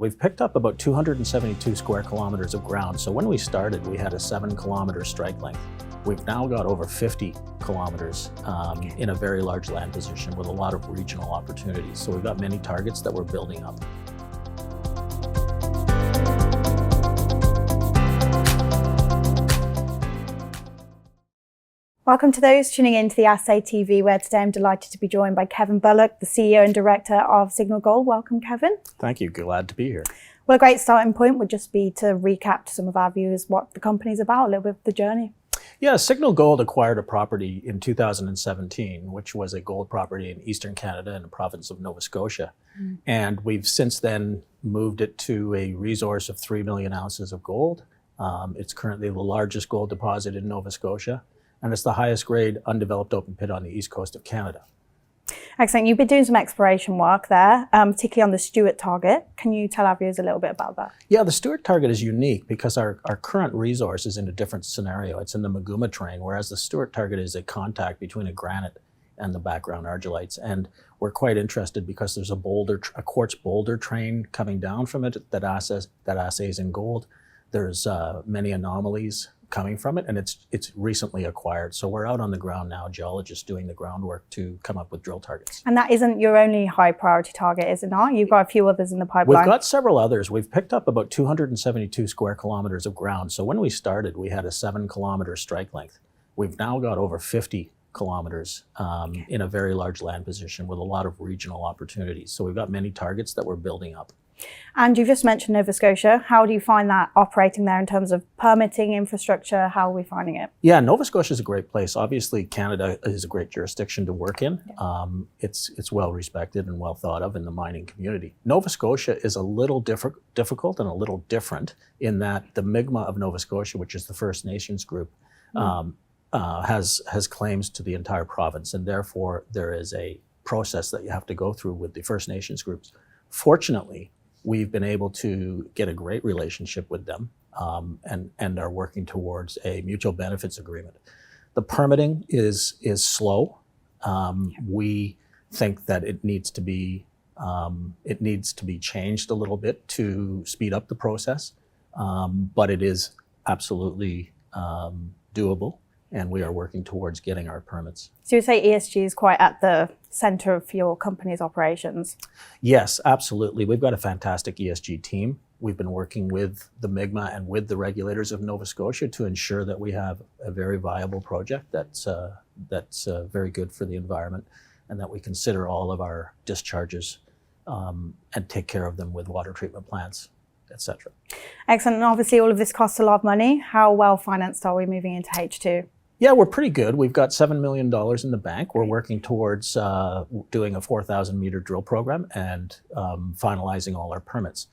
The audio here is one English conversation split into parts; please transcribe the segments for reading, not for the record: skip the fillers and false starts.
We've picked up about 272 square kilometers of ground. So when we started, we had a 7-kilometer strike length. We've now got over 50 kilometers in a very large land position with a lot of regional opportunities. So we've got many targets that we're building up. Welcome to those tuning in to the Assay TV, where today I'm delighted to be joined by Kevin Bullock, the CEO and Director of Signal Gold. Welcome, Kevin. Thank you. Glad to be here. Well, a great starting point would just be to recap to some of our viewers what the company's about, a little bit of the journey. Yeah, Signal Gold acquired a property in 2017, which was a gold property in Eastern Canada in the province of Nova Scotia. And we've since then moved it to a resource of 3 million ounces of gold. It's currently the largest gold deposit in Nova Scotia, and it's the highest grade undeveloped open pit on the east coast of Canada. Excellent. You've been doing some exploration work there, particularly on the Stewart target. Can you tell our viewers a little bit about that? Yeah, the Stewart target is unique because our current resource is in a different scenario. It's in the Maguma terrain, whereas the Stewart target is a contact between a granite and the background argillites. And we're quite interested because there's a quartz boulder train coming down from it that assays in gold. There's many anomalies coming from it, and it's recently acquired. So we're out on the ground now, geologists doing the groundwork to come up with drill targets. And that isn't your only high priority target, is it not? You've got a few others in the pipeline. We've got several others. We've picked up about 272 square kilometers of ground. So when we started, we had a 7-kilometer strike length. We've now got over 50 kilometers in a very large land position with a lot of regional opportunities. So we've got many targets that we're building up. And you've just mentioned Nova Scotia. How do you find that operating there in terms of permitting, infrastructure? How are we finding it? Yeah, Nova Scotia is a great place. Obviously, Canada is a great jurisdiction to work in. It's well respected and well thought of in the mining community. Nova Scotia is a little difficult and a little different in that the Mi'kmaq of Nova Scotia, which is the First Nations group, has claims to the entire province, and therefore there is a process that you have to go through with the First Nations groups. Fortunately, we've been able to get a great relationship with them and are working towards a mutual benefits agreement. The permitting is slow. We think that it needs to be changed a little bit to speed up the process, but it is absolutely doable, and we are working towards getting our permits. So you say ESG is quite at the center of your company's operations? Yes, absolutely. We've got a fantastic ESG team. We've been working with the Mi'kmaq and with the regulators of Nova Scotia to ensure that we have a very viable project that's very good for the environment, and that we consider all of our discharges and take care of them with water treatment plants, etc. Excellent. And obviously all of this costs a lot of money. How well financed are we moving into H2? Yeah, we're pretty good. We've got $7 million in the bank. We're working towards doing a 4,000 meter drill program and finalizing all our permits.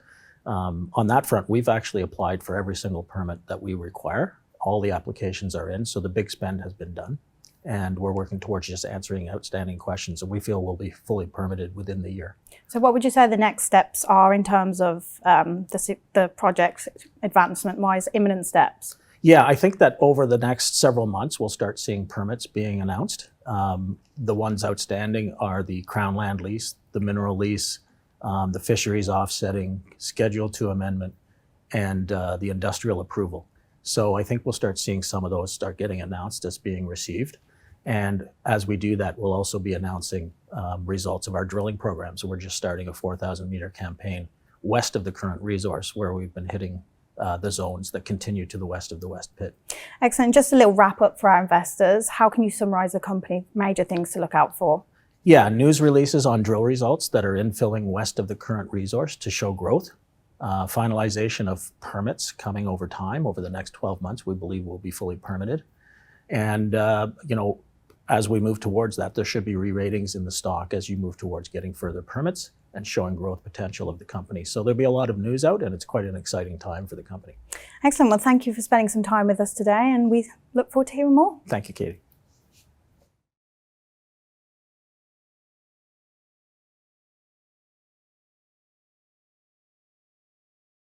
On that front, we've actually applied for every single permit that we require. All the applications are in, so the big spend has been done. And we're working towards just answering outstanding questions, and we feel we'll be fully permitted within the year. So what would you say the next steps are in terms of the project advancement-wise, imminent steps? Yeah, I think that over the next several months, we'll start seeing permits being announced. The ones outstanding are the Crown Land lease, the mineral lease, the fisheries offsetting, Schedule 2 amendment, and the industrial approval. So I think we'll start seeing some of those start getting announced as being received. And as we do that, we'll also be announcing results of our drilling program. So we're just starting a 4,000 meter campaign west of the current resource, where we've been hitting the zones that continue to the west of the West Pit. Excellent. Just a little wrap up for our investors. How can you summarize the company, major things to look out for? Yeah, news releases on drill results that are infilling west of the current resource to show growth. Finalization of permits coming over time. Over the next 12 months, we believe we'll be fully permitted. And, as we move towards that, there should be re-ratings in the stock as you move towards getting further permits and showing growth potential of the company. So there'll be a lot of news out, and it's quite an exciting time for the company. Excellent. Well, thank you for spending some time with us today, and we look forward to hearing more. Thank you, Katie.